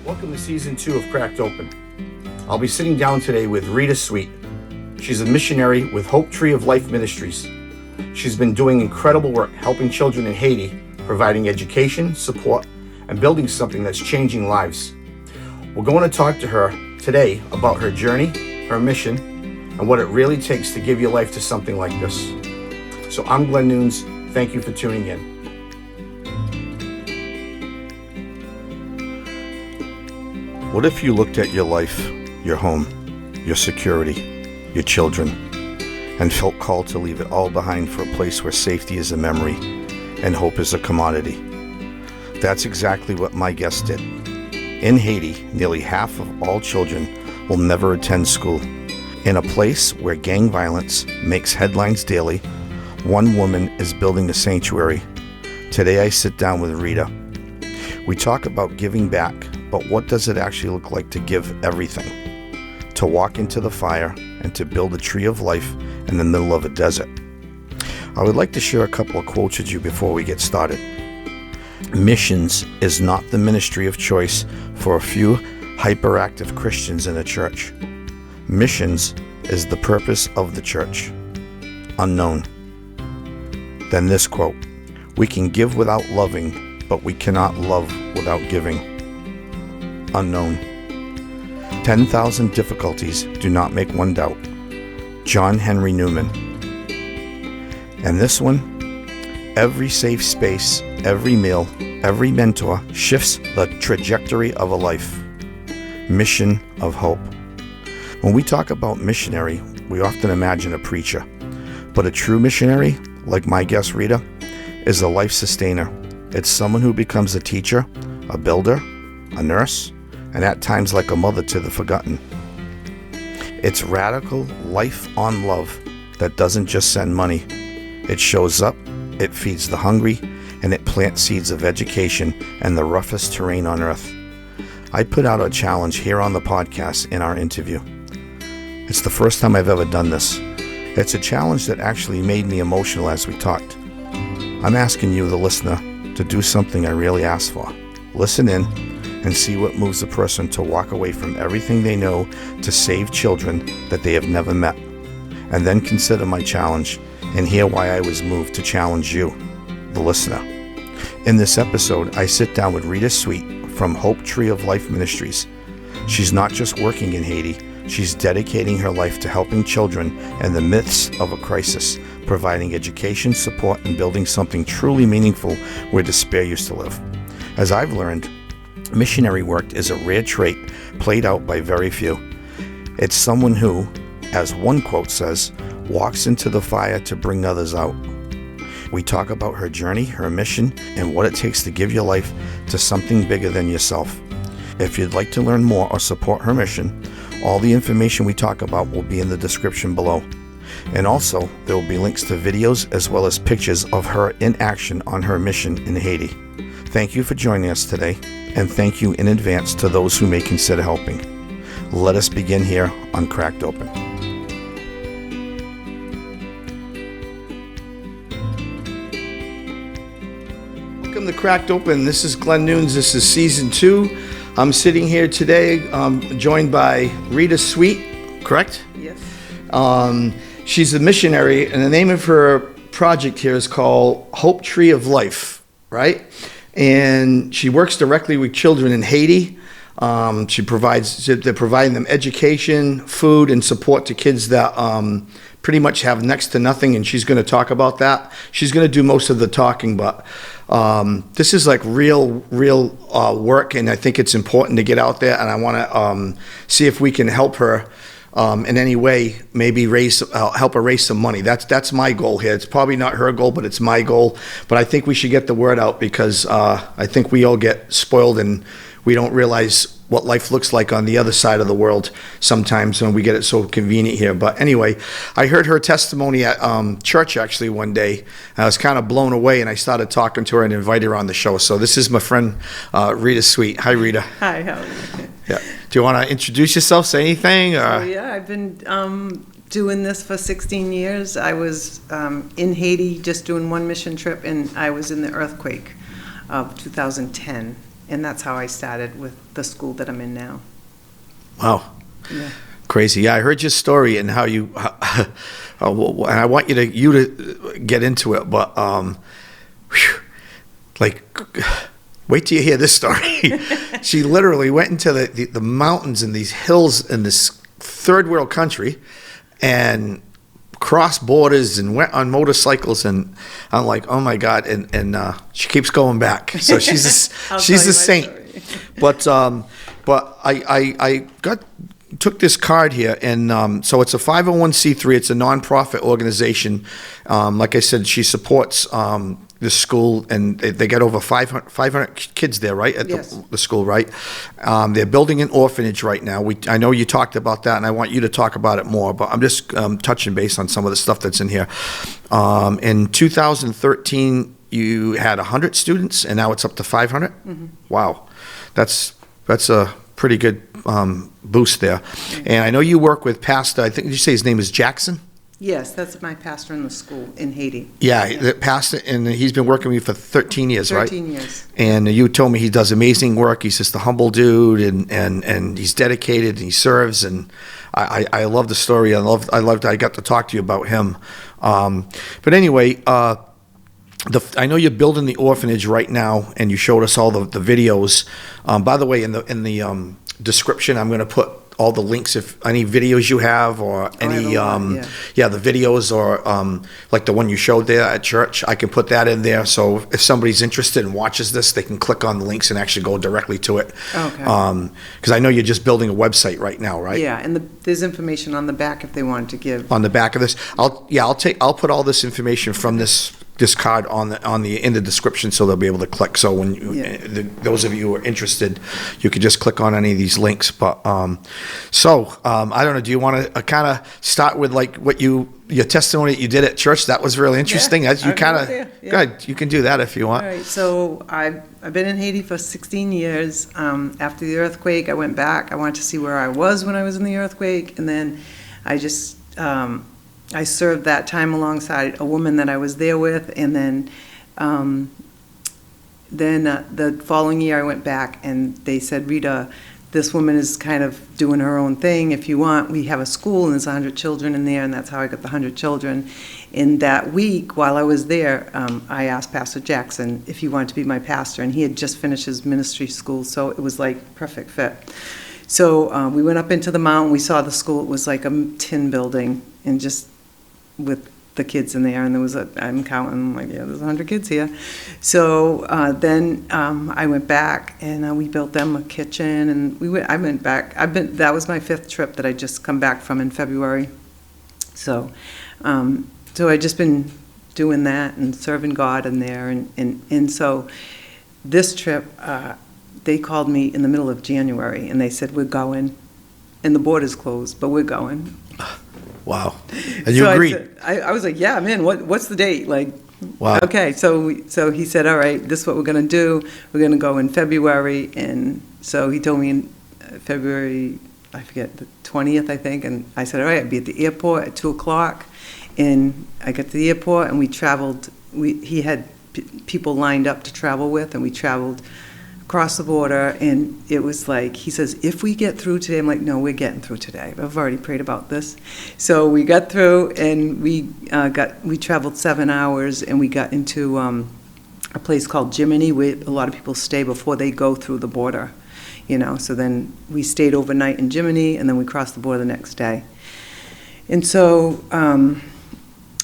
Welcome to Season 2 of Cracked Open. I'll be sitting down today with Rita Sweet. She's a missionary with Hope Tree of Life Ministries. She's been doing incredible work helping children in Haiti, providing education, support, and building something that's changing lives. We're going to talk to her today about her journey, her mission, and what it really takes to give your life to something like this. So I'm Glen Nunes. Thank you for tuning in. What if you looked at your life, your home, your security, your children, and felt called to leave it all behind for a place where safety is a memory and hope is a commodity? That's exactly what my guest did. In Haiti, nearly half of all children will never attend school. In a place where gang violence makes headlines daily, one woman is building a sanctuary. Today I sit down with Rita. We talk about giving back, but what does it actually look like to give everything? To walk into the fire and to build a tree of life in the middle of a desert. I would like to share a couple of quotes with you before we get started. Missions is not the ministry of choice for a few hyperactive Christians in a church. Missions is the purpose of the church. Unknown. Then this quote, "We can give without loving, but we cannot love without giving." Unknown. 10,000 difficulties do not make one doubt. John Henry Newman. And this one, every safe space, every meal, every mentor shifts the trajectory of a life. Mission of hope. When we talk about missionary, we often imagine a preacher. But a true missionary, like my guest Rita, is a life sustainer. It's someone who becomes a teacher, a builder, a nurse, and at times like a mother to the forgotten. It's radical life on love that doesn't just send money. It shows up, it feeds the hungry, and it plants seeds of education in the roughest terrain on earth. I put out a challenge here on the podcast in our interview. It's the first time I've ever done this. It's a challenge that actually made me emotional as we talked. I'm asking you, the listener, to do something I really asked for. Listen in and see what moves a person to walk away from everything they know to save children that they have never met. And then consider my challenge and hear why I was moved to challenge you, the listener. In this episode, I sit down with Rita Sweet from Hope Tree of Life Ministries. She's not just working in Haiti, she's dedicating her life to helping children in the midst of a crisis, providing education, support, and building something truly meaningful where despair used to live. As I've learned, missionary work is a rare trait played out by very few. It's someone who, as one quote says, walks into the fire to bring others out. We talk about her journey, her mission, and what it takes to give your life to something bigger than yourself. If you'd like to learn more or support her mission, all the information we talk about will be in the description below. And also, there will be links to videos as well as pictures of her in action on her mission in Haiti. Thank you for joining us today, and thank you in advance to those who may consider helping. Let us begin here on Cracked Open. Welcome to Cracked Open. This is Glen Nunes. This is Season 2. I'm sitting here today joined by Rita Sweet, correct? Yes. She's a missionary, and the name of her project here is called Hope Tree of Life, right? And she works directly with children in Haiti. They're providing them education, food, and support to kids that pretty much have next to nothing, and she's going to talk about that. She's going to do most of the talking, but this is like real work, and I think it's important to get out there, and I want to see if we can help her in any way, maybe help her raise some money. That's my goal here. It's probably not her goal, but it's my goal. But I think we should get the word out because I think we all get spoiled and we don't realize what life looks like on the other side of the world sometimes when we get it so convenient here. But anyway, I heard her testimony at church actually one day. I was kind of blown away, and I started talking to her and invited her on the show. So this is my friend Rita Sweet. Hi, Rita. Hi, how are you? Yeah. Do you want to introduce yourself, say anything? Oh, yeah, I've been doing this for 16 years. I was in Haiti just doing one mission trip, and I was in the earthquake of 2010. And that's how I started with the school that I'm in now. Wow. Yeah. Crazy. Yeah, I heard your story and how you, and I want you to get into it, but like, wait till you hear this story. She literally went into the mountains and these hills in this third world country and crossed borders and went on motorcycles, and I'm like, oh my God, and she keeps going back. So she's a saint. But I took this card here, and so it's a 501c3. It's a nonprofit organization. Like I said, she supports the school, and they get over 500 kids there, right, at Yes. the school, right? They're building an orphanage right now. I know you talked about that, and I want you to talk about it more, but I'm just touching base on some of the stuff that's in here. In 2013, you had 100 students, and now it's up to 500? Mm-hmm. Wow. That's a pretty good boost there. And I know you work with Pastor, I think, did you say his name is Jackson? Yes, that's my pastor in the school in Haiti. Yeah, the pastor, and he's been working with me for 13 years, right? 13 years. And you told me he does amazing work. He's just a humble dude, and he's dedicated, and he serves, and I love the story. I got to talk to you about him. But anyway, I know you're building the orphanage right now, and you showed us all the videos. By the way, in the description, I'm going to put all the links, if any videos you have, or any the videos, or like the one you showed there at church, I can put that in there. So if somebody's interested and watches this, they can click on the links and actually go directly to it. Okay. Because I know you're just building a website right now, right? Yeah, and there's information on the back if they wanted to give. On the back of this, I'll put all this information from this card in the description, so they'll be able to click. So when those of you who are interested, you can just click on any of these links. But I don't know. Do you want to kind of start with like your testimony that you did at church? That was really interesting. Yeah, Good. You can do that if you want. All right. So I've been in Haiti for 16 years. After the earthquake, I went back. I wanted to see where I was when I was in the earthquake, and then I just. I served that time alongside a woman that I was there with, and then the following year I went back, and they said, Rita, this woman is kind of doing her own thing. If you want, we have a school, and there's 100 children in there, and that's how I got the 100 children. In that week, while I was there, I asked Pastor Jackson if he wanted to be my pastor, and he had just finished his ministry school, so it was like perfect fit. So we went up into the mountain. We saw the school. It was like a tin building, and just with the kids in there, and there was I'm counting, I'm like, yeah, there's 100 kids here. So then I went back, and we built them a kitchen, and I went back. That was my 5th trip that I just come back from in February. So I just been doing that and serving God in there, and so this trip, they called me in the middle of January, and they said, we're going, and the border's closed, but we're going. Wow. And you agreed? I was like, yeah, I'm in. What's the date? Like, wow. Okay, so he said, all right, this is what we're going to do. We're going to go in February. And so he told me in February, I forget, the 20th, I think. And I said, all right, I'd be at the airport at 2 o'clock. And I got to the airport, and we traveled. He had people lined up to travel with, and we traveled across the border, and it was like, he says, if we get through today, I'm like, no, we're getting through today. I've already prayed about this. So we got through, and we traveled 7 hours, and we got into a place called Jiminy, where a lot of people stay before they go through the border, so then we stayed overnight in Jiminy, and then we crossed the border the next day. And so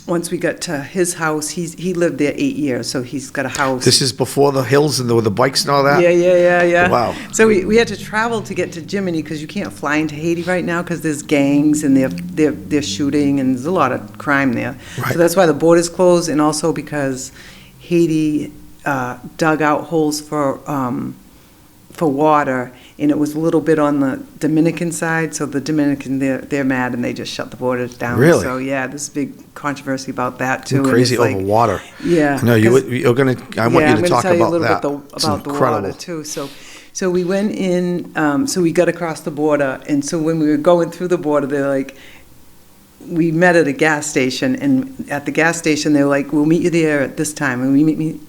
once we got to his house, he lived there 8 years, so he's got a house. This is before the hills and the bikes and all that? Yeah. Wow. So we had to travel to get to Jiminy, because you can't fly into Haiti right now, because there's gangs, and they're shooting, and there's a lot of crime there. Right. So that's why the border's closed, and also because Haiti dug out holes for water, and it was a little bit on the Dominican side, so the Dominican, they're mad, and they just shut the borders down. Really? So yeah, there's big controversy about that too. You're crazy over water. Yeah. No, you're gonna. I want you to talk about that. About the water too. So we went in. So we got across the border, and so when we were going through the border, they're like, we met at a gas station, and at the gas station, they were like, we'll meet you there at this time, and we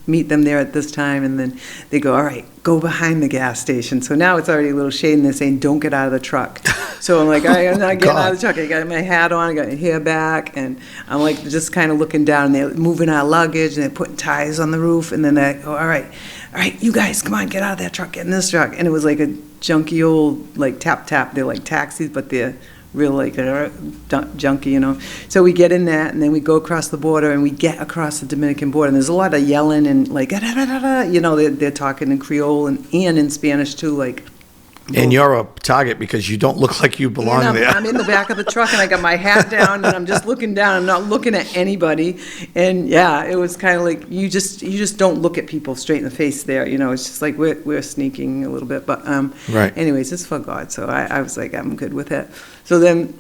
meet them there at this time, and then they go, all right, go behind the gas station. So now it's already a little shade, and they're saying, don't get out of the truck. So I'm like, I'm not getting out of the truck. I got my hat on, I got my hair back, and I'm like just kind of looking down, and they're moving our luggage, and they're putting tires on the roof, and then they go, all right, you guys, come on, get out of that truck, get in this truck. And it was like a junky old, like, tap-tap. They're like taxis, but they're real, like, junky, you know. So we get in that, and then we go across the border, and we get across the Dominican border, and there's a lot of yelling and, like, da-da-da-da-da, you know, they're talking in Creole and in Spanish, too, like. And you're a target because you don't look like you belong there. I'm in the back of the truck, and I got my hat down, and I'm just looking down. I'm not looking at anybody. And yeah, it was kind of like you just don't look at people straight in the face there. You know, it's just like we're sneaking a little bit. But right. Anyways, it's for God. So I was like, I'm good with it. So then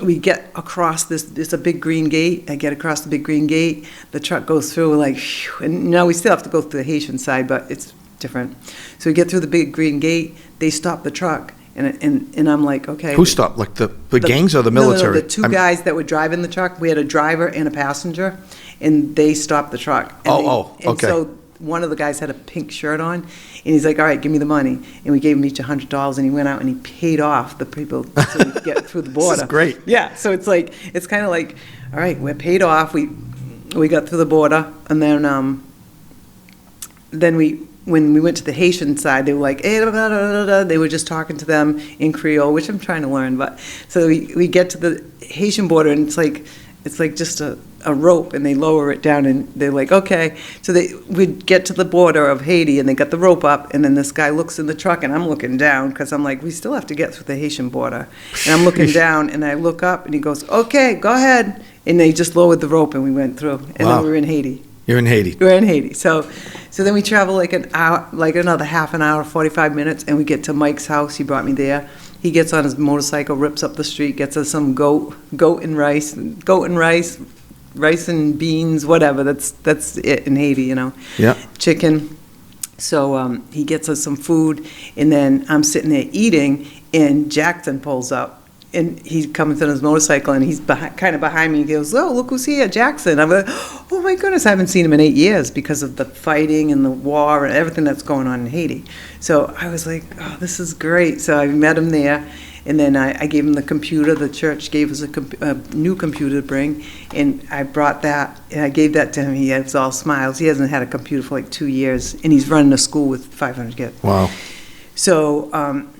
we get across this. It's a big green gate. I get across the big green gate. The truck goes through. We're like, phew. And now we still have to go through the Haitian side, but it's different. So we get through the big green gate. They stop the truck, and I'm like, okay. Who stopped? Like the gangs or the military? No, the two guys that were driving the truck. We had a driver and a passenger, and they stopped the truck. And okay. And so one of the guys had a pink shirt on, and he's like, all right, give me the money. And we gave him each $100, and he went out and he paid off the people so we could get through the border. This is great. Yeah, so it's kind of like, all right, we're paid off. We got through the border, and then when we went to the Haitian side, they were like, eh, da, da, da, da. They were just talking to them in Creole, which I'm trying to learn. But so we get to the Haitian border, and it's like just a rope, and they lower it down, and they're like, okay. So we get to the border of Haiti, and they got the rope up, and then this guy looks in the truck, and I'm looking down, because I'm like, we still have to get through the Haitian border. And I'm looking down, and I look up, and he goes, okay, go ahead. And they just lowered the rope, and we went through. And then we were in Haiti. You're in Haiti. We're in Haiti. So then we travel like an hour, like another half an hour, 45 minutes, and we get to Mike's house. He brought me there. He gets on his motorcycle, rips up the street, gets us some goat and rice, rice and beans, whatever. That's it in Haiti, you know. Yeah. Chicken. So he gets us some food, and then I'm sitting there eating, and Jackson pulls up. And he comes on his motorcycle, and he's kind of behind me. He goes, oh, look who's here, Jackson. I'm like, oh, my goodness, I haven't seen him in 8 years because of the fighting and the war and everything that's going on in Haiti. So I was like, oh, this is great. So I met him there, and then I gave him the computer. The church gave us a new computer to bring, and I brought that, and I gave that to him. He was all smiles. He hasn't had a computer for like 2 years, and he's running a school with 500 kids. Wow.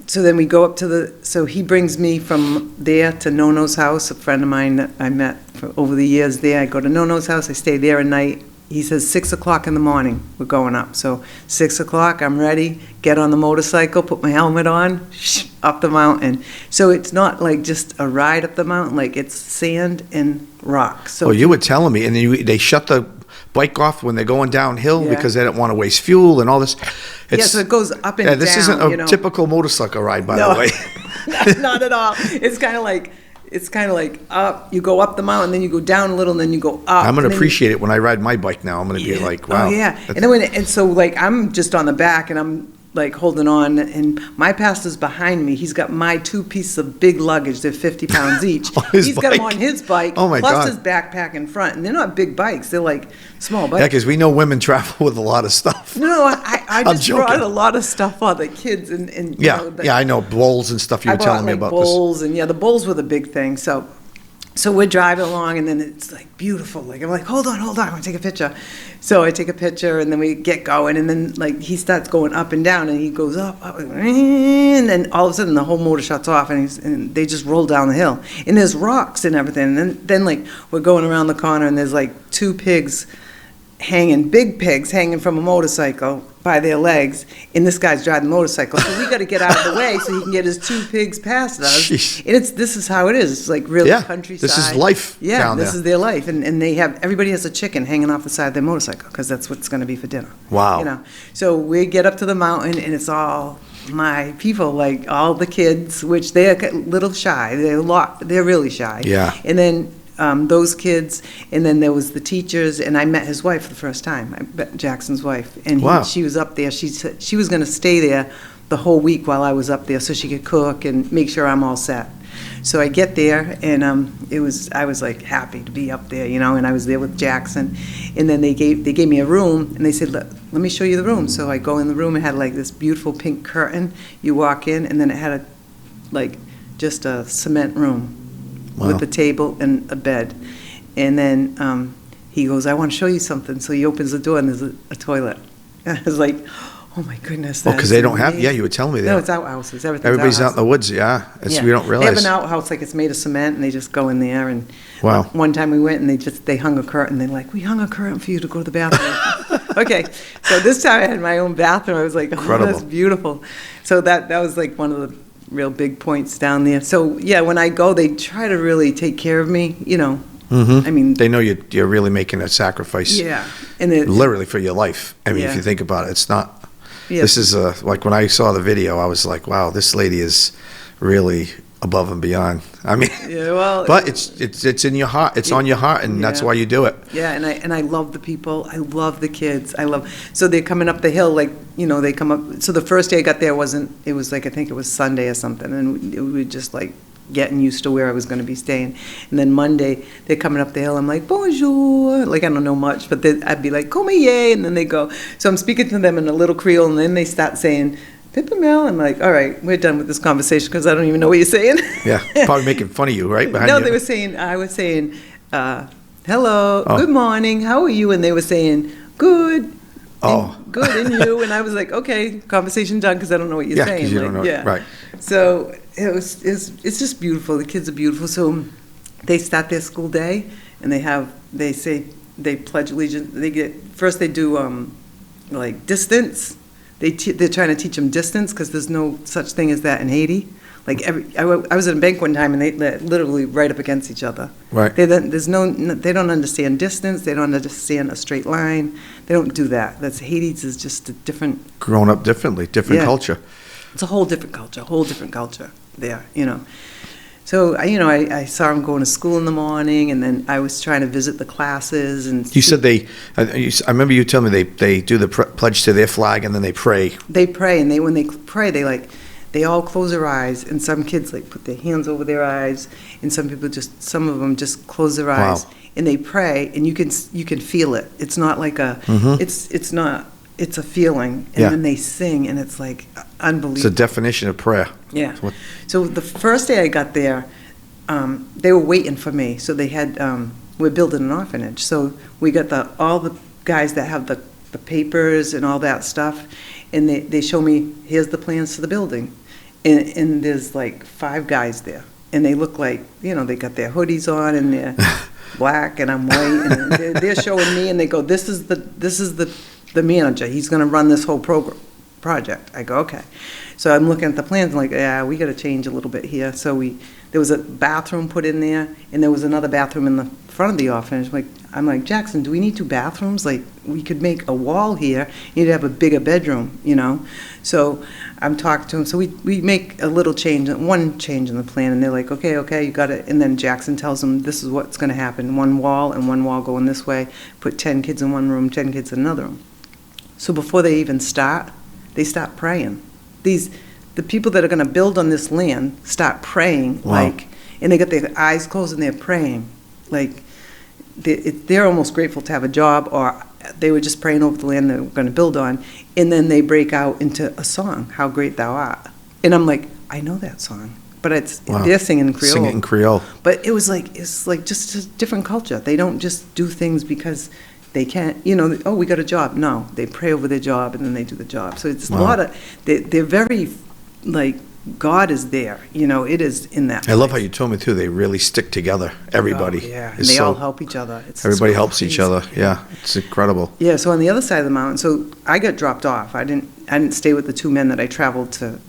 So then we go up to so he brings me from there to Nono's house, a friend of mine that I met over the years there. I go to Nono's house, I stay there a night. He says 6 o'clock in the morning, we're going up. So 6 o'clock, I'm ready, get on the motorcycle, put my helmet on, up the mountain. So it's not like just a ride up the mountain, like it's sand and rocks. So you were telling me, and they shut the bike off when they're going downhill because they don't want to waste fuel and all this. So it goes up and down. This isn't a typical motorcycle ride, by the way. Not at all. It's kind of like up. You go up the mountain, then you go down a little, and then you go up. I'm going to appreciate it when I ride my bike now. I'm going to be like, wow. Oh yeah. And so like I'm just on the back, and I'm like holding on, and my pastor's behind me. He's got my 2 pieces of big luggage. They're 50 pounds each. He's got them on his bike, plus his backpack in front. And they're not big bikes. They're like small bikes. Yeah, because we know women travel with a lot of stuff. No, I just brought a lot of stuff for the kids. And I know, bowls and stuff you were telling me about bowls, and the bowls were the big thing. So we're driving along, and then it's like beautiful. Like I'm like, hold on, I want to take a picture. So I take a picture, and then we get going, and then like he starts going up and down, and he goes up, and then all of a sudden the whole motor shuts off, and they just roll down the hill. And there's rocks and everything. And then like we're going around the corner, and there's like 2 pigs big pigs hanging from a motorcycle by their legs, and this guy's driving the motorcycle. So we got to get out of the way so he can get his 2 pigs past us. Jeez. And this is how it is. It's like really countryside. This is life down there. This is their life. And everybody has a chicken hanging off the side of their motorcycle because that's what's going to be for dinner. Wow. So we get up to the mountain, and it's all my people, like all the kids, which they're a little shy. They're really shy. Yeah. And then those kids, and then there was the teachers, and I met his wife for the first time. I met Jackson's wife, and she was up there. She said she was going to stay there the whole week while I was up there so she could cook and make sure I'm all set. So I get there, and I was like happy to be up there, and I was there with Jackson. And then they gave me a room, and they said, let me show you the room. So I go in the room, it had like this beautiful pink curtain. You walk in, and then it had just a cement room with a table and a bed. And then he goes, I want to show you something. So he opens the door, and there's a toilet. And I was like, oh my goodness. Well, because they don't have, you were telling me that. No, it's outhouses. Everybody's out in the woods, yeah. We don't realize. They have an outhouse, like it's made of cement, and they just go in there. And wow. One time we went, and they hung a curtain. They're like, we hung a curtain for you to go to the bathroom. Okay, so this time I had my own bathroom. I was like, oh, that's beautiful. So that was like one of the real big points down there. So yeah, when I go, they try to really take care of me, Mm-hmm. I mean, they know you're really making a sacrifice. Yeah, and literally for your life. I mean, if you think about it, it's not. Yeah. This is like when I saw the video, I was like, wow, this lady is really above and beyond. I mean, yeah, well, but it's in your heart. It's on your heart, and that's why you do it. Yeah, and I love the people. I love the kids. So they're coming up the hill, they come up. So the first day I got there it was like, I think it was Sunday or something, and we were just like getting used to where I was going to be staying. And then Monday, they're coming up the hill. I'm like, bonjour. Like, I don't know much, but I'd be like, come here. And then they go. So I'm speaking to them in a little Creole, and then they start saying, Pippa-Mel. I'm like, all right, we're done with this conversation because I don't even know what you're saying. Yeah, probably making fun of you, right? No, I was saying, hello, good morning, how are you? And they were saying, good. Good, and you? And I was like, okay, conversation done because I don't know what you're saying. You don't know. Yeah, right. So it's just beautiful. The kids are beautiful. So they start their school day, and they pledge allegiance. They do like distance. They're trying to teach them distance because there's no such thing as that in Haiti. Like I was at a bank one time, and they're literally right up against each other. Right. They don't understand distance. They don't understand a straight line. They don't do that. Haiti's is just a different. Grown up differently, different culture. It's a whole different culture there, So, I saw them going to school in the morning, and then I was trying to visit the classes. And you said I remember you telling me they do the pledge to their flag, and then they pray. They pray, and when they pray, they all close their eyes, and some kids put their hands over their eyes, and some of them just close their eyes, and they pray, and you can feel it. It's not like it's a feeling, and then they sing, and it's like unbelievable. It's a definition of prayer. Yeah. So the first day I got there, they were waiting for me. So they had we're building an orphanage, so we got all the guys that have the papers and all that stuff, and they show me, here's the plans for the building. And there's like 5 guys there, and they look like, they got their hoodies on, and they're black, and I'm white, and they're showing me, and they go, this is the manager. He's going to run this whole project. I go, okay. So I'm looking at the plans, and like, yeah, we got to change a little bit here. So there was a bathroom put in there, and there was another bathroom in the front of the orphanage. I'm like, Jackson, do we need 2 bathrooms? Like, we could make a wall here. You'd have a bigger bedroom, So I'm talking to him. So we make a little change, one change in the plan, and they're like, okay, you got it. And then Jackson tells them, this is what's going to happen. One wall and one wall going this way. Put 10 kids in one room, 10 kids in another room. So before they even start, they start praying. The people that are going to build on this land start praying, and they got their eyes closed and they're praying, they're almost grateful to have a job, or they were just praying over the land they were going to build on, and then they break out into a song, "How Great Thou Art," and I'm like, I know that song, but they're singing in Creole. Sing it in Creole. But it's like just a different culture. They don't just do things because they can't, we got a job. No, they pray over their job, and then they do the job. So it's a lot of, they're very, God is there, it is in that place. I love how you told me, too, they really stick together, everybody. Oh, yeah, and they all help each other. Everybody helps each other, yeah, it's incredible. Yeah, so on the other side of the mountain, so I got dropped off. I didn't stay with the 2 men that I traveled to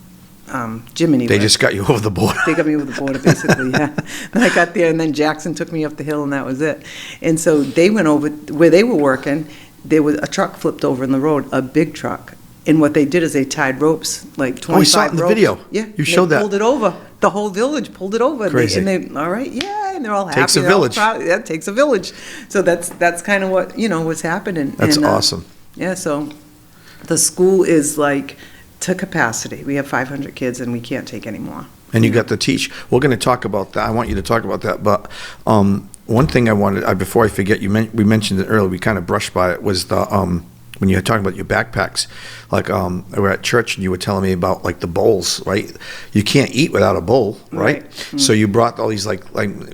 Jiminy. They just got you over the border. They got me over the border, basically, yeah. Then I got there, and then Jackson took me up the hill, and that was it. And so they went over, where they were working, there was a truck flipped over in the road, a big truck. And what they did is they tied ropes, like 25 ropes. Oh, we saw it in the video. Yeah. You showed that. Pulled it over. The whole village pulled it over. Crazy. And they all right, yeah, and they're all happy. Takes a village. Yeah, it takes a village. So that's kind of what, what's happening. That's awesome. Yeah, so the school is to capacity. We have 500 kids, and we can't take any more. And you got to teach. We're going to talk about that. I want you to talk about that. But one thing I wanted, before I forget, we mentioned it earlier, we kind of brushed by it, was the when you were talking about your backpacks. Like we were at church and you were telling me about like the bowls, right? You can't eat without a bowl, right? Mm-hmm. So you brought all these like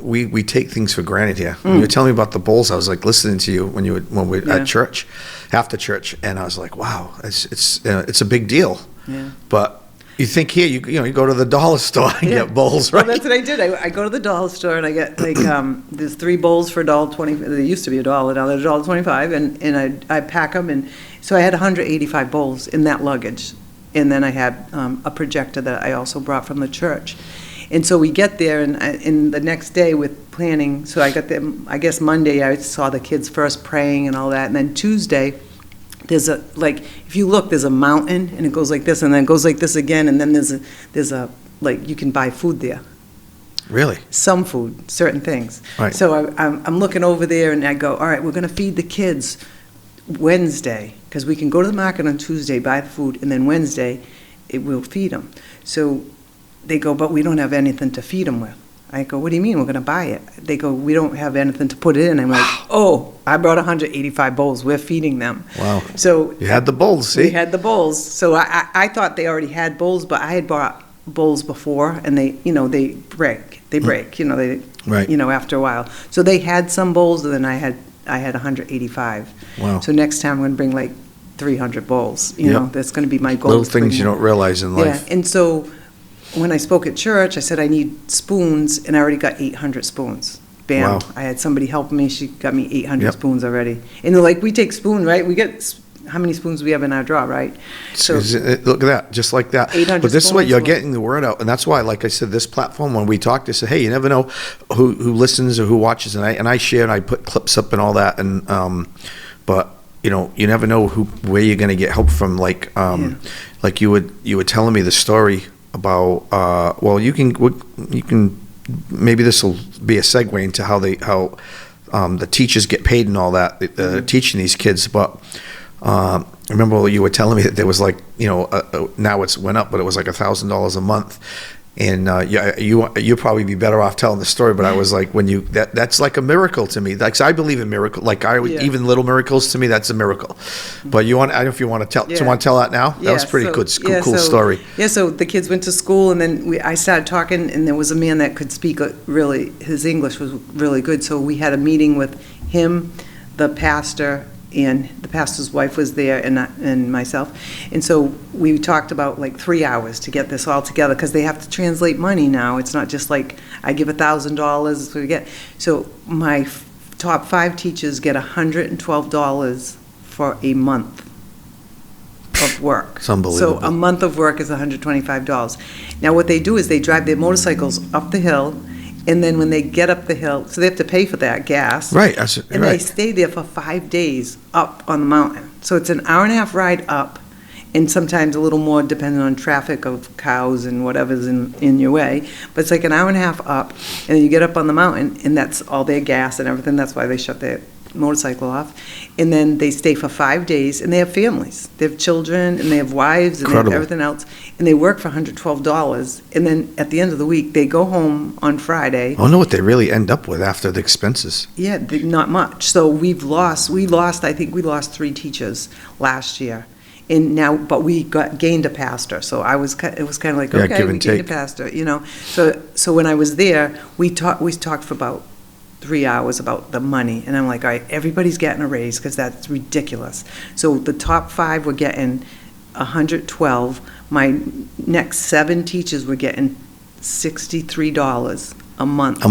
we take things for granted here. When you were telling me about the bowls, I was like listening to you when we were at church, after church, and I was like, wow, it's a big deal. Yeah. But you think here, you go to the dollar store and get bowls, right? Well, that's what I did. I go to the dollar store and I get like there's 3 bowls for $1.20. They used to be $1, now they're $1.25, and I pack them, and so I had 185 bowls in that luggage, and then I had a projector that I also brought from the church, and so we get there, and the next day with planning, so I got them. I guess Monday I saw the kids first praying and all that, and then Tuesday. There's if you look, there's a mountain, and it goes like this, and then it goes like this again, and then there's a you can buy food there. Really? Some food, certain things. Right. So I'm looking over there, and I go, all right, we're going to feed the kids Wednesday, because we can go to the market on Tuesday, buy the food, and then Wednesday, it will feed them. So they go, but we don't have anything to feed them with. I go, what do you mean? We're going to buy it. They go, we don't have anything to put it in. I'm like, oh, I brought 185 bowls. We're feeding them. Wow. So you had the bowls, see? We had the bowls. So I thought they already had bowls, but I had bought bowls before, and they break. They break, right. After a while. So they had some bowls, and then I had 185. Wow. So next time I'm going to bring like 300 bowls. That's going to be my goal. Little things you don't realize in life. Yeah, and so when I spoke at church, I said I need spoons, and I already got 800 spoons. Bam. Wow. I had somebody helping me. She got me 800 spoons already. And they're like, we take spoon, right? We get, how many spoons do we have in our drawer, right? So look at that, just like that. 800 but this is what you're spoons. getting the word out. And that's why, like I said, this platform, when we talk, they say, hey, you never know who listens or who watches. And I share and I put clips up and all that. And but you never know where you're going to get help from. Like like you were telling me the story about you can maybe this will be a segue into how the teachers get paid and all that, teaching these kids. But I remember you were telling me that there was like now it's went up, but it was like $1,000 a month. And you'll probably be better off telling the story, but I was like, that's like a miracle to me. Like, so I believe in miracle. Like even little miracles to me, that's a miracle. But I don't know if you want to tell. Do you want to tell that now? That was pretty cool story. Yeah. So the kids went to school, and then I started talking, and there was a man that could speak really. His English was really good. So we had a meeting with him, the pastor, and the pastor's wife was there, and myself, and so we talked about like 3 hours to get this all together, because they have to translate money now. It's not just like I give $1,000 we get. So my top 5 teachers get $112 for a month of work. It's unbelievable. So a month of work is $125. Now what they do is they drive their motorcycles up the hill. And then when they get up the hill, so they have to pay for that gas. Right. And they stay there for 5 days up on the mountain. So it's an hour-and-a-half ride up, and sometimes a little more depending on traffic of cows and whatever's in your way. But it's like an hour-and-a-half up, and then you get up on the mountain, and that's all their gas and everything. That's why they shut their motorcycle off. And then they stay for 5 days, and they have families. They have children, and they have wives, and Incredible. they have everything else. And they work for $112, and then at the end of the week, they go home on Friday. I don't know what they really end up with after the expenses. Yeah, not much. So we lost 3 teachers last year. And now, but we gained a pastor. So it was kind of like, okay, we gained a pastor, So when I was there, we talked for about 3 hours about the money, and I'm like, all right, everybody's getting a raise, because that's ridiculous. So the top 5 were getting 112. My next 7 teachers were getting $63 a month. A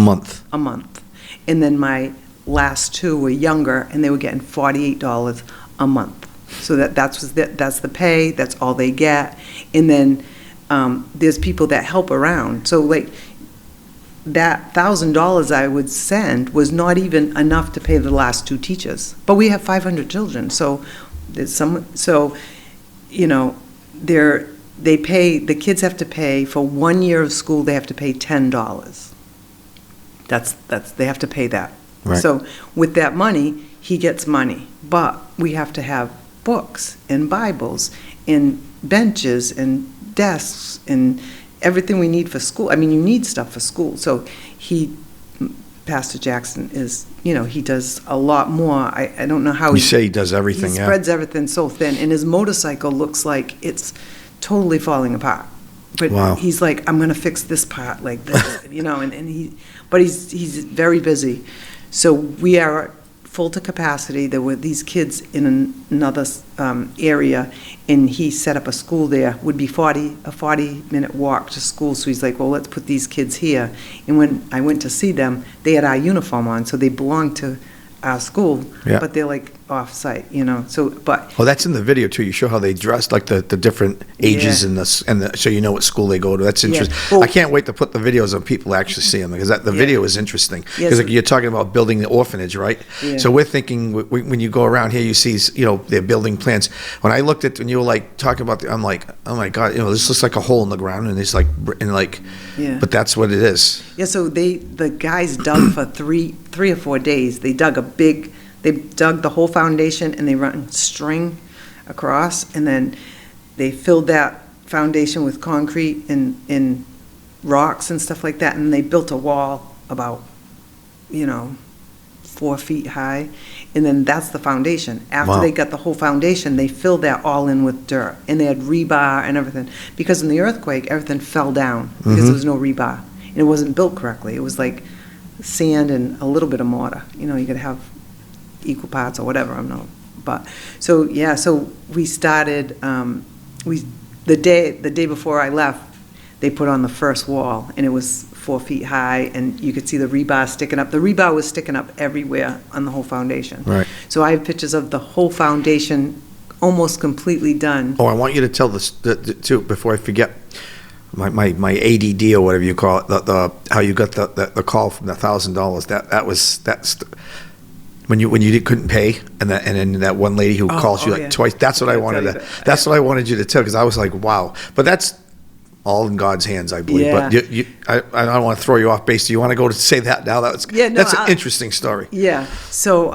month. And then my last 2 were younger, and they were getting $48 a month. So that's the pay. That's all they get. And then there's people that help around. So like, that $1,000 I would send was not even enough to pay the last 2 teachers. But we have 500 children, so there's the kids have to pay for 1 year of school. They have to pay $10. They have to pay that. Right. So with that money, he gets money, but we have to have books and Bibles and benches and desks and everything we need for school. I mean, you need stuff for school. So Pastor Jackson is, he does a lot more. I don't know how You say he does everything, he yeah. spreads everything so thin, and his motorcycle looks like it's totally falling apart. But Wow. he's like, I'm going to fix this part like this, but he's very busy. So we are full to capacity. There were these kids in another area, and he set up a school there. Would be a 40-minute walk to school. So he's like, well, let's put these kids here. And when I went to see them, they had our uniform on, so they belonged to our school, Yeah. but they're like off-site, So, but Oh, that's in the video too. You show how they dress, like the different ages Yeah. so you know what school they go to. That's interesting. Well- I can't wait to put the videos on people actually see them, because the Yeah. video is interesting. Yes. Because you're talking about building the orphanage, right? Yeah. So we're thinking when you go around here, you see they're building plans. When I looked at when you were like talking about, I'm like, oh my God, this looks like a hole in the ground, and it's like Yeah. but that's what it is. Yeah, so the guys dug for three or 4 days. They dug the whole foundation, and they run string across, and then they filled that foundation with concrete and rocks and stuff like that, and they built a wall about, 4 feet high, and then that's the foundation. After Wow. they got the whole foundation, they filled that all in with dirt, and they had rebar and everything. Because in the earthquake, everything fell down because there was no rebar, and it wasn't built correctly. It was like sand and a little bit of mortar. You could have equal parts or whatever, but so we started, the day before I left, they put on the first wall, and it was 4 feet high, and you could see the rebar sticking up. The rebar was sticking up everywhere on the whole foundation. Right. So I have pictures of the whole foundation almost completely done. Oh, I want you to tell this too before I forget. My ADD or whatever you call it, the how you got the call from the $1,000. That's when you couldn't pay, and then that one lady who calls you yeah. twice. That's what I wanted to. That's what I wanted you to tell, because I was like, wow. But that's all in God's hands, I believe. Yeah. But I don't want to throw you off base. Do you want to go to say that now? That's an interesting story. Yeah. So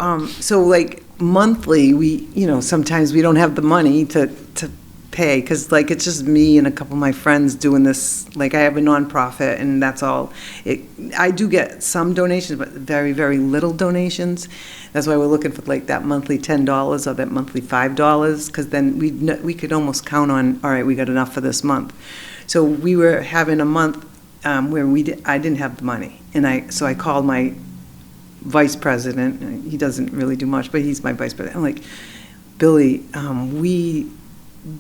like monthly, we sometimes we don't have the money to pay, because like it's just me and a couple of my friends doing this. Like I have a nonprofit, and that's all. I do get some donations, but very, very little donations. That's why we're looking for like that monthly $10 or that monthly $5, because then we could almost count on, all right, we got enough for this month. So we were having a month where I didn't have the money, and so I called my vice president. He doesn't really do much, but he's my vice president. I'm like, Billy, we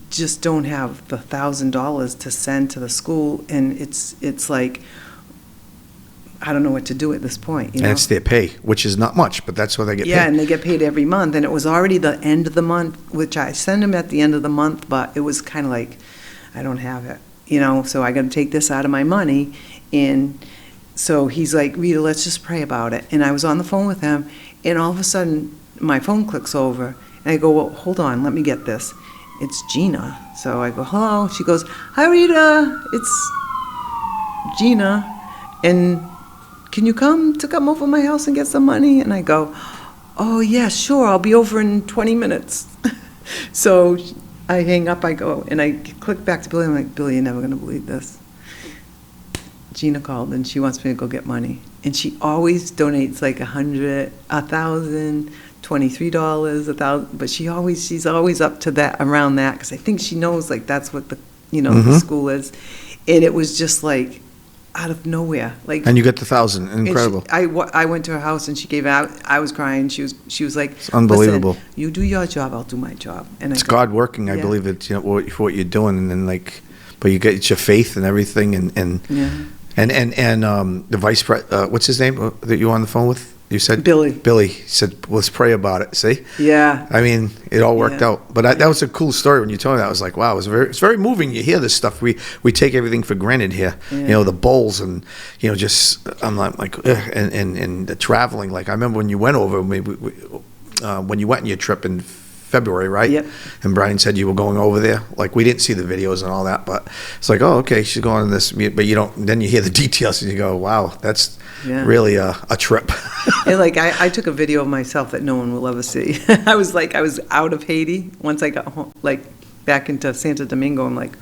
just don't have the $1,000 to send to the school, and it's like, I don't know what to do at this point. And it's their pay, which is not much, but that's what they get paid. Yeah, and they get paid every month, and it was already the end of the month, which I send them at the end of the month, but it was kind of like, I don't have it, so I got to take this out of my money. And so he's like, Rita, let's just pray about it. And I was on the phone with him, and all of a sudden my phone clicks over, and I go, well, hold on, let me get this. It's Gina. So I go, hello. She goes, hi, Rita, it's Gina, and can you come over to my house and get some money? And I go, oh yeah, sure, I'll be over in 20 minutes. So I hang up, I go, and I click back to Billy. I'm like, Billy, you're never gonna believe this. Gina called, and she wants me to go get money. And she always donates like $100, $1,000, $23, $1,000, but she's always up to that, around that, because I think she knows like that's what the the school is. And it was just like out of nowhere, like. And you get the $1,000, incredible. I went to her house, and she gave out. I was crying. She was like, it's unbelievable. Listen, you do your job, I'll do my job. And it's God working. I believe it's for what you're doing, and then but you get, it's your faith and everything, and the vice president, what's his name that you were on the phone with? You said Billy said, let's pray about it. See? Yeah. I mean, it all worked out. But that was a cool story when you told me that. I was like, wow, it's very moving. You hear this stuff. We take everything for granted here. Yeah. The bowls and just I'm like and the traveling. Like I remember when you went over, when you went on your trip in February, right? Yep. And Brian said you were going over there. Like we didn't see the videos and all that, but it's like, oh, okay, she's going on this. But you don't. Then you hear the details and you go, wow, that's really a trip. And like I took a video of myself that no one will ever see. I was out of Haiti once I got home, like back into Santo Domingo. I'm like,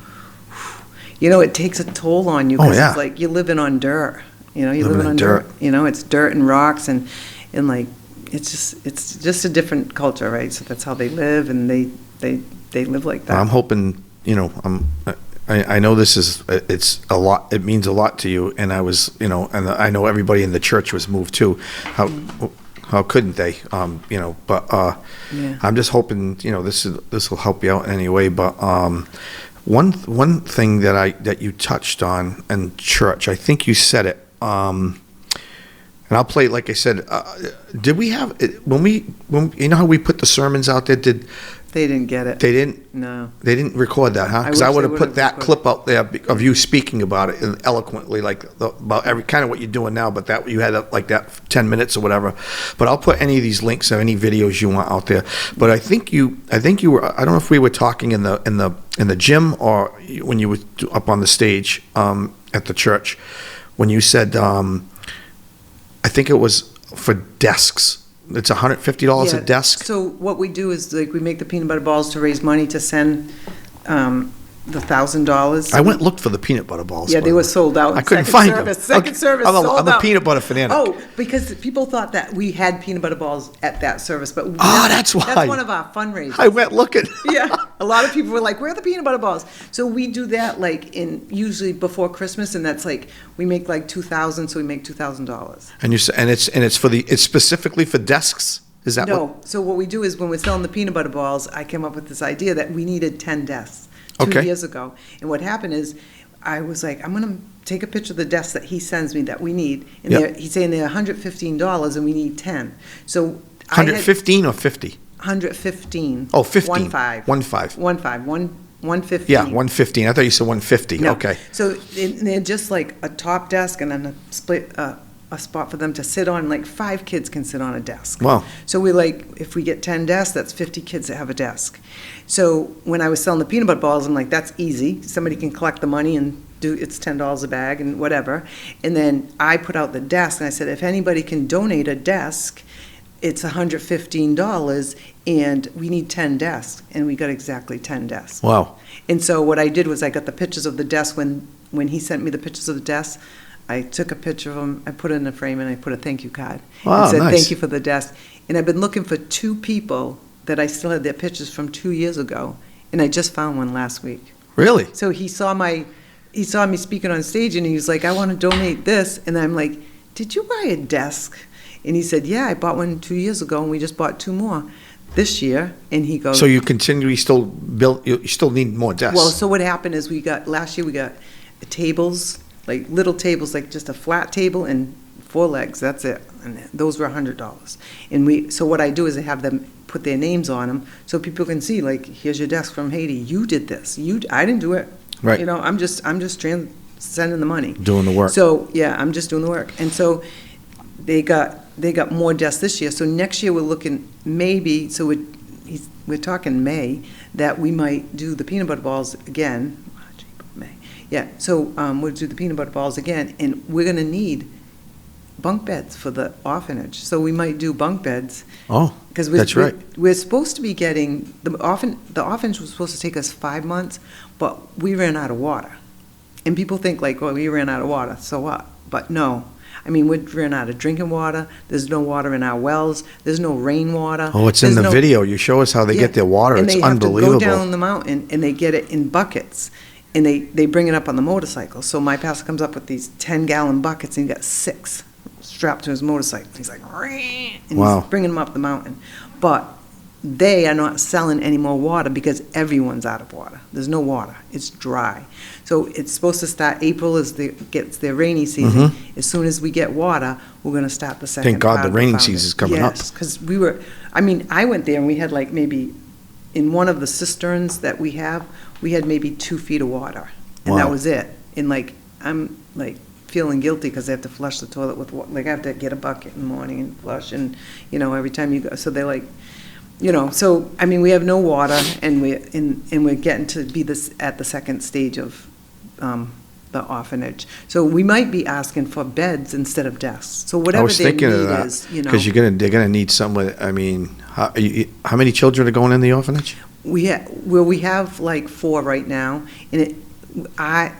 it takes a toll on you, because it's like you're living on dirt. You're living on dirt. It's dirt and rocks, and like it's just a different culture, right? So that's how they live, and they live like that. I'm hoping, I know this is, it's a lot, it means a lot to you, and I was, and I know everybody in the church was moved too. How couldn't they? But I'm just hoping, this will help you out in any way. But one thing that you touched on in church, I think you said it, and I'll play it like I said. Did we have when you know how we put the sermons out there? They didn't get it. They didn't? No. They didn't record that, huh? Because I would have put that clip out there of you speaking about it eloquently, about every kind of what you're doing now, but that you had like that 10 minutes or whatever. But I'll put any of these links or any videos you want out there. But I think you were, I don't know if we were talking in the gym or when you were up on the stage at the church, when you said, I think it was for desks. It's $150 a desk? So what we do is, like, we make the peanut butter balls to raise money to send the $1,000. I went and looked for the peanut butter balls. Yeah, they were sold out. I couldn't find them. Second service sold out. I'm a peanut butter fanatic. Oh, because people thought that we had peanut butter balls at that service, but that's why. That's one of our fundraisers. I went looking. Yeah, a lot of people were like, "Where are the peanut butter balls?" So we do that usually before Christmas, and that's like we make like $2,000, so we make $2,000. And it's specifically for desks. Is that no? So what we do is when we're selling the peanut butter balls, I came up with this idea that we needed 10 desks. 2 years ago. And what happened is I was like, I'm going to take a picture of the desks that he sends me that we need. And he's saying they're $115 and we need 10. So 115 or 50? 115. Oh, 15. 115. Yeah, 115. I thought you said 150. No. Okay. So they're just like a top desk and then a spot for them to sit on. Like 5 kids can sit on a desk. Wow. So we if we get 10 desks, that's 50 kids that have a desk. So when I was selling the peanut butter balls, I'm like, that's easy. Somebody can collect the money and it's $10 a bag and whatever. And then I put out the desk and I said, if anybody can donate a desk, it's $115 and we need 10 desks. And we got exactly 10 desks. Wow. And so what I did was I got the pictures of the desk when he sent me the pictures of the desk. I took a picture of them, I put it in a frame, and I put a thank you card. Wow, and said, nice. Thank you for the desk. And I've been looking for 2 people that I still had their pictures from 2 years ago, and I just found one last week. Really? So he saw me speaking on stage, and he was like, I want to donate this. And I'm like, did you buy a desk? And he said, yeah, I bought one 2 years ago, and we just bought 2 more this year. And he goes, so you still need more desks? Well, so what happened is last year we got tables, like little tables, like just a flat table and 4 legs, that's it. And those were $100. And so what I do is I have them put their names on them so people can see, like, here's your desk from Haiti. You did this. I didn't do it. Right. I'm just sending the money. Doing the work. So, yeah, I'm just doing the work. And so they got more desks this year. So next year we're looking maybe, so we're talking May, that we might do the peanut butter balls again. May. Yeah, so we'll do the peanut butter balls again, and we're going to need bunk beds for the orphanage. So we might do bunk beds. Oh, that's right. We're supposed to be getting, the orphanage was supposed to take us 5 months, but we ran out of water. And people think like, well, we ran out of water, so what? But no. I mean, we ran out of drinking water. There's no water in our wells. There's no rainwater. Oh, it's in the video. You show us how they get their water. It's unbelievable. And they have to go down the mountain, and they get it in buckets. And they bring it up on the motorcycle. So my pastor comes up with these 10-gallon buckets, and he got 6 strapped to his motorcycle. He's like, and wow. He's bringing them up the mountain. But they are not selling any more water because everyone's out of water. There's no water. It's dry. So it's supposed to start April gets their rainy season. Mm-hmm. As soon as we get water, we're going to start the second. Thank God the rainy season is coming up. Yes, because I went there and we had like maybe, in one of the cisterns that we have, we had maybe 2 feet of water. And that was it. And like, I'm like feeling guilty because I have to flush the toilet with water. Like I have to get a bucket in the morning and flush, and every time you go. So they're like, so I mean, we have no water, and we're getting to be at the second stage of the orphanage. So we might be asking for beds instead of desks. So whatever their need is, because they're gonna need someone. I mean, how many children are going in the orphanage? We have like 4 right now, and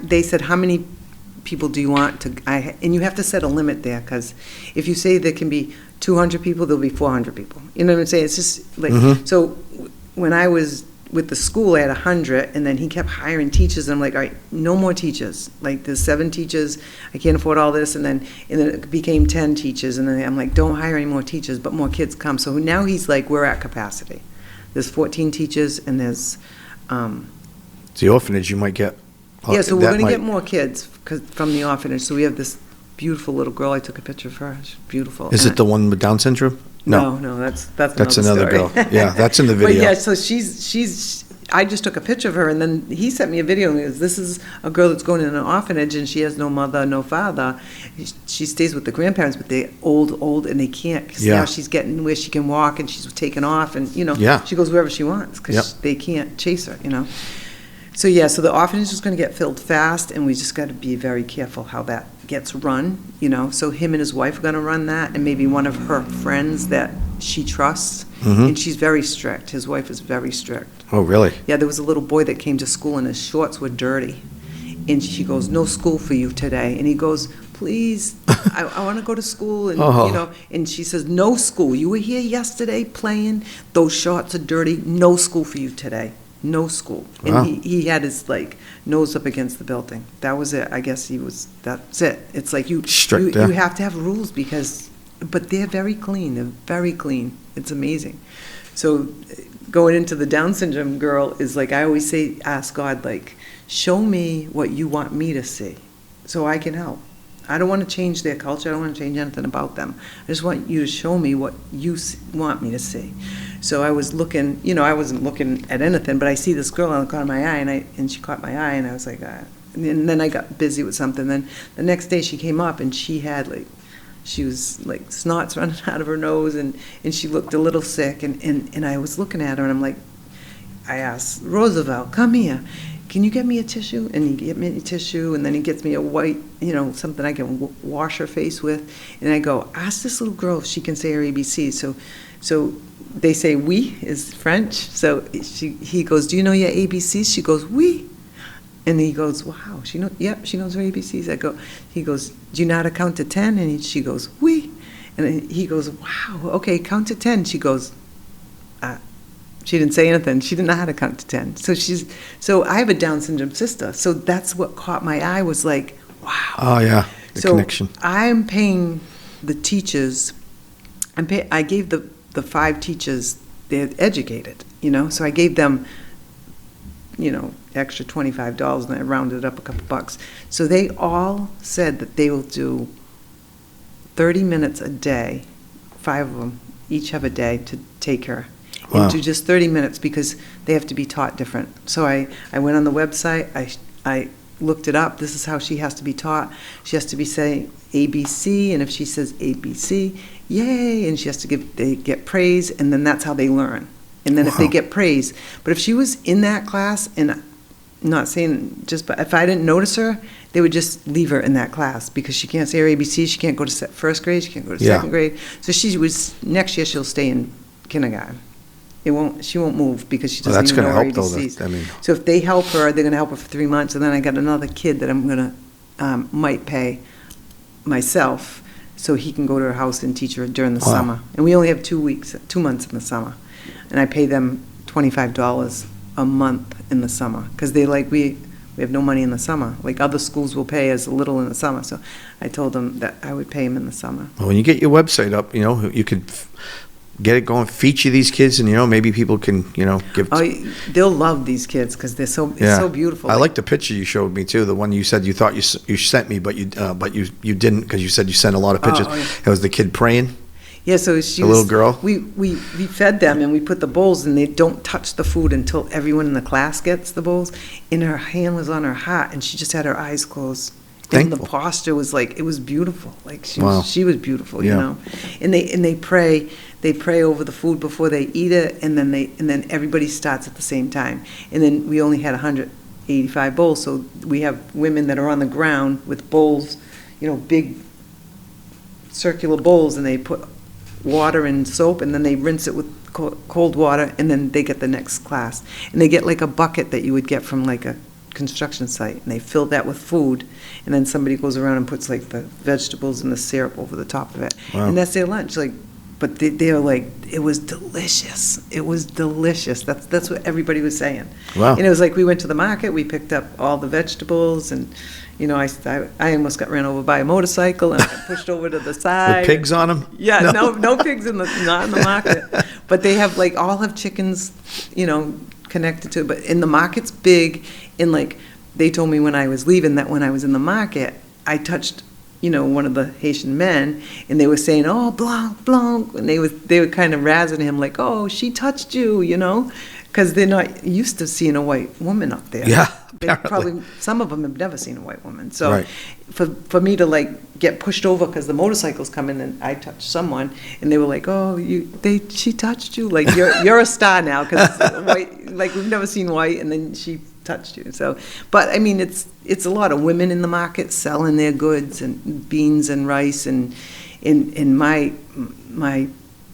they said, how many people do you want to, and you have to set a limit there, because if you say there can be 200 people, there'll be 400 people. You know what I'm saying? It's just like, so when I was with the school, I had 100, and then he kept hiring teachers, and I'm like, all right, no more teachers. Like, there's 7 teachers, I can't afford all this, and then it became 10 teachers, and then I'm like, don't hire any more teachers, but more kids come. So now he's like, we're at capacity. There's 14 teachers, and there's... the orphanage, you might get... yeah, so we're going to get more kids from the orphanage. So we have this beautiful little girl. I took a picture of her. She's beautiful. Is it the one with Down syndrome? No, that's another story. girl. Yeah, that's in the video. But yeah, so she's. I just took a picture of her, and then he sent me a video, and he goes, this is a girl that's going in an orphanage, and she has no mother, no father. She stays with the grandparents, but they're old, and they can't, because now she's getting where she can walk, and she's taken off, and, she goes wherever she wants, because they can't chase her, So yeah, so the orphanage is going to get filled fast, and we just got to be very careful how that gets run, So him and his wife are going to run that, and maybe one of her friends that she trusts, and she's very strict. His wife is very strict. Oh, really? Yeah, there was a little boy that came to school, and his shorts were dirty, and she goes, no school for you today, and he goes, please, I want to go to school, and and she says, no school. You were here yesterday playing. Those shorts are dirty. No school for you today. No school. Wow. And he had his, nose up against the building. That was it. I guess that's it. It's like you have to have rules but they're very clean. They're very clean. It's amazing. So going into the Down syndrome girl is I always ask God, show me what you want me to see so I can help. I don't want to change their culture. I don't want to change anything about them. I just want you to show me what you want me to see. So I was looking, I wasn't looking at anything, but I see this girl on the corner of my eye, and she caught my eye, and I was like, and then I got busy with something. Then the next day she came up, and she had she was snots running out of her nose, and she looked a little sick, and I was looking at her, and I'm like, I asked, Roosevelt, come here. Can you get me a tissue? And he gave me a tissue, and then he gets me a white, something I can wash her face with. And I go, ask this little girl if she can say her ABC. So they say oui is French. So he goes, do you know your ABCs? She goes, oui. And he goes, wow, she knows her ABCs. He goes, do you know how to count to 10? And she goes, oui. And he goes, wow, okay, count to 10. She goes, she didn't say anything. She didn't know how to count to 10. So I have a Down syndrome sister. So that's what caught my eye, was like, wow. Oh yeah, the connection. I'm paying the teachers. I gave the 5 teachers, they're educated, So I gave them, extra $25, and I rounded up a couple bucks. So they all said that they will do 30 minutes a day. 5 of them each have a day to take her. Wow. Into just 30 minutes, because they have to be taught different. So I went on the website, I looked it up. This is how she has to be taught. She has to be saying ABC, and if she says ABC, yay, and she has to they get praise, and then that's how they learn. And then if they get praise, but if she was in that class, and I'm not saying but if I didn't notice her, they would just leave her in that class, because she can't say her ABC, she can't go to first grade, she can't go to second grade. So next year she'll stay in kindergarten. She won't move, because she doesn't even know her ABCs. So if they help her, they're going to help her for 3 months, and then I got another kid that I'm going to might pay myself, so he can go to her house and teach her during the summer. And we only have 2 months in the summer, and I pay them $25 a month in the summer, because we have no money in the summer. Other schools will pay us a little in the summer, so I told them that I would pay him in the summer. Well, when you get your website up, you could get it going, feature these kids, and maybe people can give. Oh, they'll love these kids, because they're so beautiful. I like the picture you showed me too. The one you said you thought you sent me, but you didn't, because you said you sent a lot of pictures. It was the kid praying. Yeah, so she was, little girl. We fed them, and we put the bowls, and they don't touch the food until everyone in the class gets the bowls. And her hand was on her heart, and she just had her eyes closed. Thankful. And the posture was it was beautiful. Wow. She was beautiful, And they pray. They pray over the food before they eat it, and then everybody starts at the same time. And then we only had 185 bowls, so we have women that are on the ground with bowls, big circular bowls, and they put water and soap, and then they rinse it with cold water, and then they get the next class. And they get a bucket that you would get from a construction site, and they fill that with food, and then somebody goes around and puts like the vegetables and the syrup over the top of it. Wow. And that's their lunch. Like, but they're like, it was delicious. It was delicious. That's what everybody was saying. Wow. And it was like, we went to the market, we picked up all the vegetables, and, you know, I almost got ran over by a motorcycle and I got pushed over to the side. With pigs on them? Yeah, no pigs not in the market. But they have, like, all have chickens, you know, connected to it. But in the market's big, and, like, they told me when I was leaving that when I was in the market, I touched, you know, one of the Haitian men, and they were saying, "Oh, Blanc, Blanc," and they were kind of razzing him, like, "Oh, she touched you," you know, because they're not used to seeing a white woman up there. Yeah, They probably, some of them have never seen a white woman. So Right. for me to, like, get pushed over because the motorcycle's coming and I touched someone, and they were like, "Oh, she touched you, like you're a star now because white, like we've never seen white, and then she touched you." So, but I mean, it's a lot of women in the market selling their goods and beans and rice, and my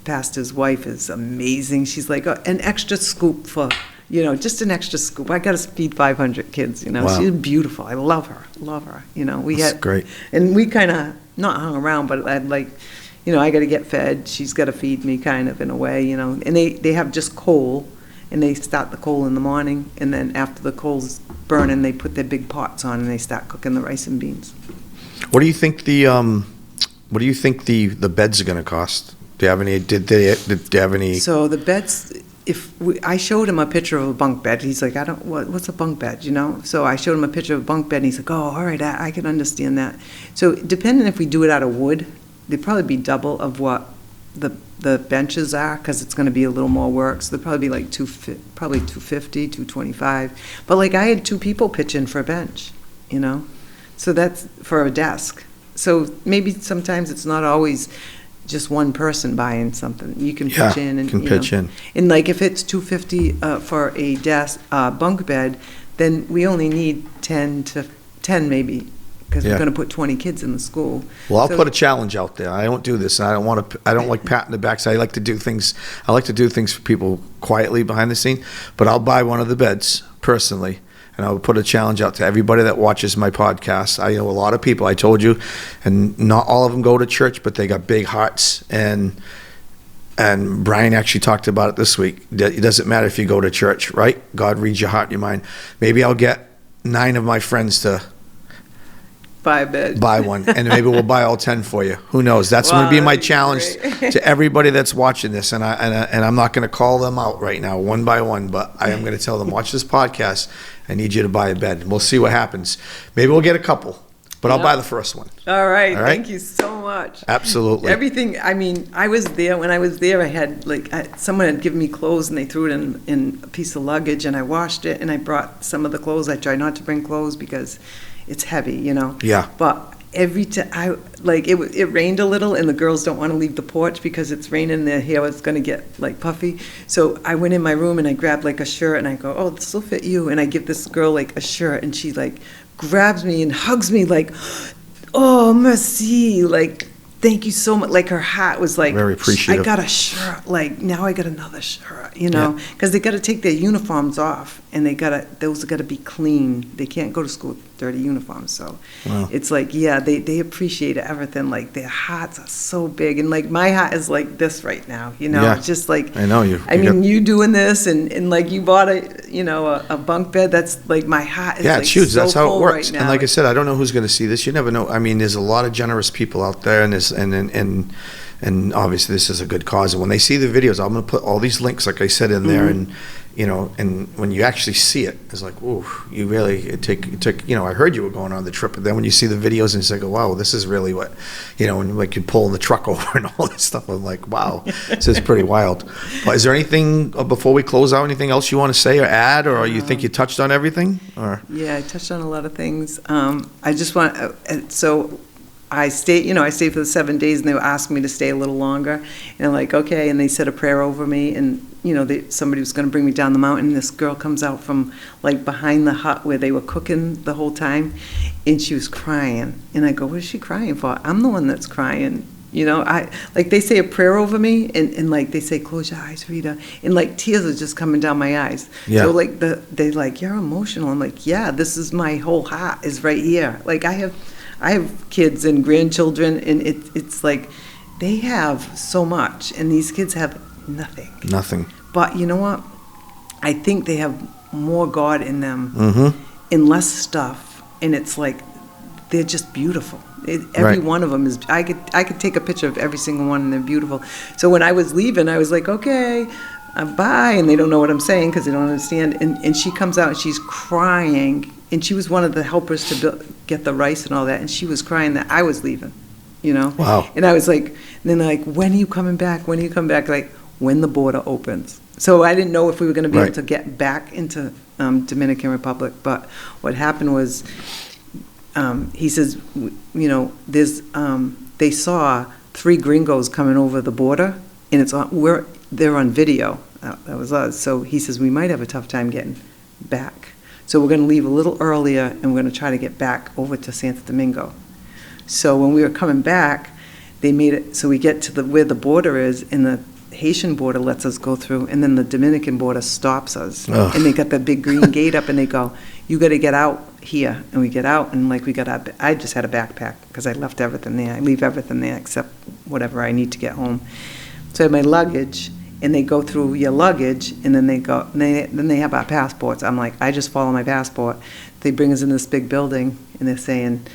pastor's wife is amazing. She's like, "Oh, an extra scoop for, you know, just an extra scoop. I got to feed 500 kids, you know." Wow. She's beautiful. I love her, you know. That's great. And we kind of, not hung around, but I'd like, you know, I got to get fed. She's got to feed me kind of in a way, you know. And they have just coal, and they start the coal in the morning, and then after the coal's burning, they put their big pots on and they start cooking the rice and beans. What do you think the beds are going to cost? Do you have any? Did they have any? So the beds, I showed him a picture of a bunk bed. He's like, what's a bunk bed, you know? So I showed him a picture of a bunk bed, and he's like, "Oh, all right, I can understand that." So depending if we do it out of wood, they'd probably be double of what the benches are, because it's going to be a little more work. So they'd probably be like probably $250, $225. But like I had 2 people pitch in for a bench, you know? So that's for a desk. So maybe sometimes it's not always just one person buying something. You can pitch in, and pitch in. And like if it's $250 for a desk bunk bed, then we only need 10 maybe, because we're going to put 20 kids in the school. Well, I'll put a challenge out there. I don't do this. I don't like patting the back. So I like to do things for people quietly behind the scene. But I'll buy one of the beds personally, and I'll put a challenge out to everybody that watches my podcast. I know a lot of people, I told you, and not all of them go to church, but they got big hearts. And Brian actually talked about it this week. It doesn't matter if you go to church, right? God reads your heart and your mind. Maybe I'll get 9 of my friends to buy a bed. Buy one, and maybe we'll buy all 10 for you. Who knows? That's going to be my challenge to everybody that's watching this. And I'm not going to call them out right now, one by one, but I am going to tell them, watch this podcast. I need you to buy a bed. And we'll see what happens. Maybe we'll get a couple, but I'll buy the first one. All right. Thank you so much. Absolutely. Everything. I mean, I was there. When I was there, I had someone had given me clothes, and they threw it in a piece of luggage, and I washed it, and I brought some of the clothes. I try not to bring clothes because it's heavy, you know. Yeah. But every time, it rained a little, and the girls don't want to leave the porch because it's raining. Their hair was going to get like puffy. So I went in my room and I grabbed like a shirt, and I go, "Oh, this will fit you." And I give this girl like a shirt, and she like grabs me and hugs me like, "Oh, merci," like, "Thank you so much." Like her heart was like, very appreciative. I got a shirt. Like now I got another shirt, you know, because they got to take their uniforms off, and those got to be clean. They can't go to school with dirty uniforms. So it's like, they appreciate everything. Like their hearts are so big, and like my heart is like this right now, you know. It's just like, I know you. You doing this, and like you bought a bunk bed. That's like my heart is it's huge. so that's how it works. Right now. And like I said, I don't know who's going to see this. You never know. I mean, there's a lot of generous people out there, and obviously this is a good cause. And when they see the videos, I'm going to put all these links, like I said, in there, and and when you actually see it, it's like, ooh, you really take. I heard you were going on the trip, but then when you see the videos and it's like, oh, wow, this is really what, and like you pulling the truck over and all this stuff. I'm like, wow, this is pretty wild. But is there anything before we close out? Anything else you want to say or add, or you think you touched on everything? Or I touched on a lot of things. I just want so. I stayed for the 7 days, and they were asking me to stay a little longer. And I'm like, okay. And they said a prayer over me, and somebody was going to bring me down the mountain. This girl comes out from like behind the hut where they were cooking the whole time, and she was crying. And I go, what is she crying for? I'm the one that's crying. Like they say a prayer over me, and like they say, close your eyes, Rita, and like tears are just coming down my eyes. Yeah. So like they like, you're emotional. I'm like, yeah, this is my whole heart is right here. Like I have kids and grandchildren, and it's like they have so much, and these kids have nothing. Nothing. But you know what? I think they have more God in them, and less stuff, and it's like they're just beautiful. Every one of them is. I could take a picture of every single one, and they're beautiful. So when I was leaving, I was like, okay, bye, and they don't know what I'm saying because they don't understand. And she comes out and she's crying, and she was one of the helpers to get the rice and all that, and she was crying that I was leaving, Wow. And I was like, and then they're like, when are you coming back? When are you coming back? Like, when the border opens. So I didn't know if we were going to be able to get back into Dominican Republic, but what happened was, he says, there's they saw 3 gringos coming over the border, and they're on video. That was us. So he says we might have a tough time getting back. So we're going to leave a little earlier, and we're going to try to get back over to Santo Domingo. So when we were coming back, they made it so we get to where the border is, and the Haitian border lets us go through, and then the Dominican border stops us. Ugh. And they got the big green gate up, and they go, you got to get out here. And we get out, and like I just had a backpack because I left everything there. I leave everything there except whatever I need to get home. So I had my luggage, and they go through your luggage, and then then they have our passports. I'm like, I just follow my passport. They bring us in this big building, and they're saying,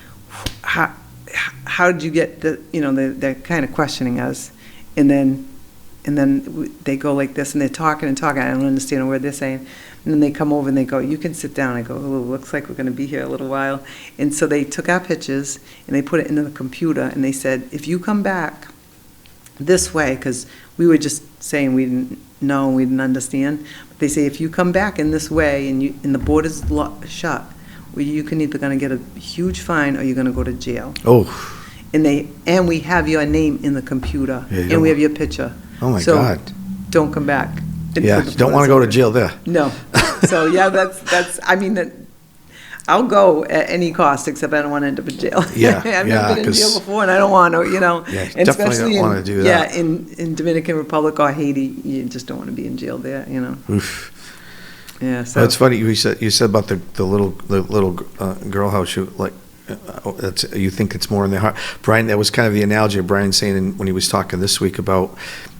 how did you get the, they're kind of questioning us. And then they go like this, and they're talking and talking. I don't understand a word they're saying. And then they come over and they go, you can sit down. I go, oh, looks like we're going to be here a little while. And so they took our pictures, and they put it into the computer, and they said, if you come back this way, because we were just saying we didn't know, we didn't understand. But they say, if you come back in this way and the border's shut, well, you can either going to get a huge fine or you're going to go to jail. Oh. And we have your name in the computer, and we have your picture. Oh my so God. Don't come back. Yeah, you don't want to go to jail there. No. So yeah, that's I mean, I'll go at any cost, except I don't want to end up in jail. Yeah, I've never been in jail before, and I don't want to, Yeah, and definitely don't want to do that. Yeah, in Dominican Republic or Haiti, you just don't want to be in jail there, Oof. Yeah, so. Well, it's funny, you said about the little girl, how she, like, you think it's more in their heart. Brian, that was kind of the analogy of Brian saying when he was talking this week about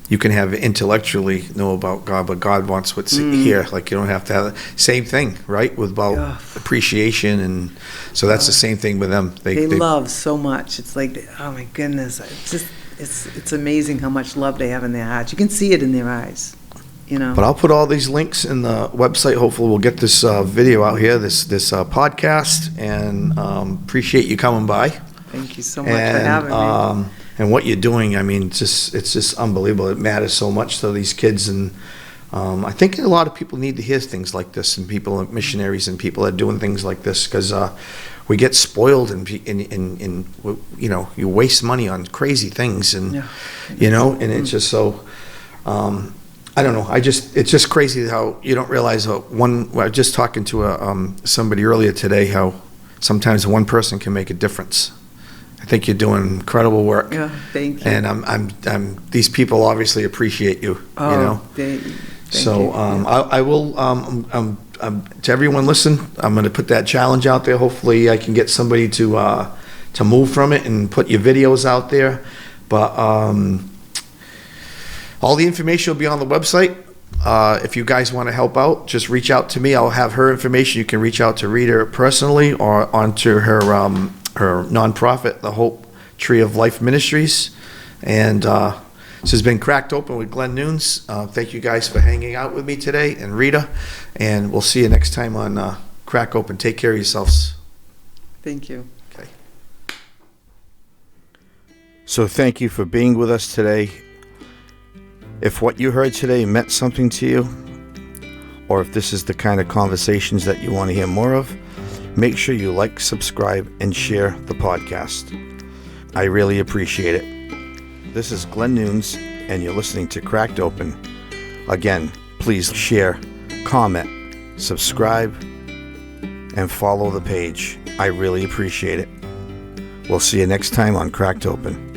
you can have intellectually know about God, but God wants what's here. Like you don't have to have same thing, right? With about appreciation, and so that's the same thing with them. They love so much. It's like, oh my goodness, it's amazing how much love they have in their hearts. You can see it in their eyes. But I'll put all these links in the website. Hopefully we'll get this video out here, this podcast, and appreciate you coming by. Thank you so much for having me. And what you're doing, I mean, it's just unbelievable. It matters so much to these kids, and I think a lot of people need to hear things like this, and people, missionaries, and people that are doing things like this, because we get spoiled, and you waste money on crazy things, and and it's just so. I don't know. It's just crazy how you don't realize I was just talking to somebody earlier today how sometimes one person can make a difference. I think you're doing incredible work. Yeah, thank you. And I'm these people obviously appreciate you. Thank so you. I will to everyone listen. I'm going to put that challenge out there. Hopefully I can get somebody to move from it and put your videos out there. But all the information will be on the website. If you guys want to help out, just reach out to me. I'll have her information. You can reach out to Rita personally or onto her nonprofit, the Hope Tree of Life Ministries. And this has been Cracked Open with Glen Nunes. Thank you guys for hanging out with me today, and Rita. And we'll see you next time on Crack Open. Take care of yourselves. Thank you. Okay. So thank you for being with us today. If what you heard today meant something to you, or if this is the kind of conversations that you want to hear more of, make sure you like, subscribe, and share the podcast. I really appreciate it. This is Glen Nunes, and you're listening to Cracked Open. Again, please share, comment, subscribe, and follow the page. I really appreciate it. We'll see you next time on Cracked Open.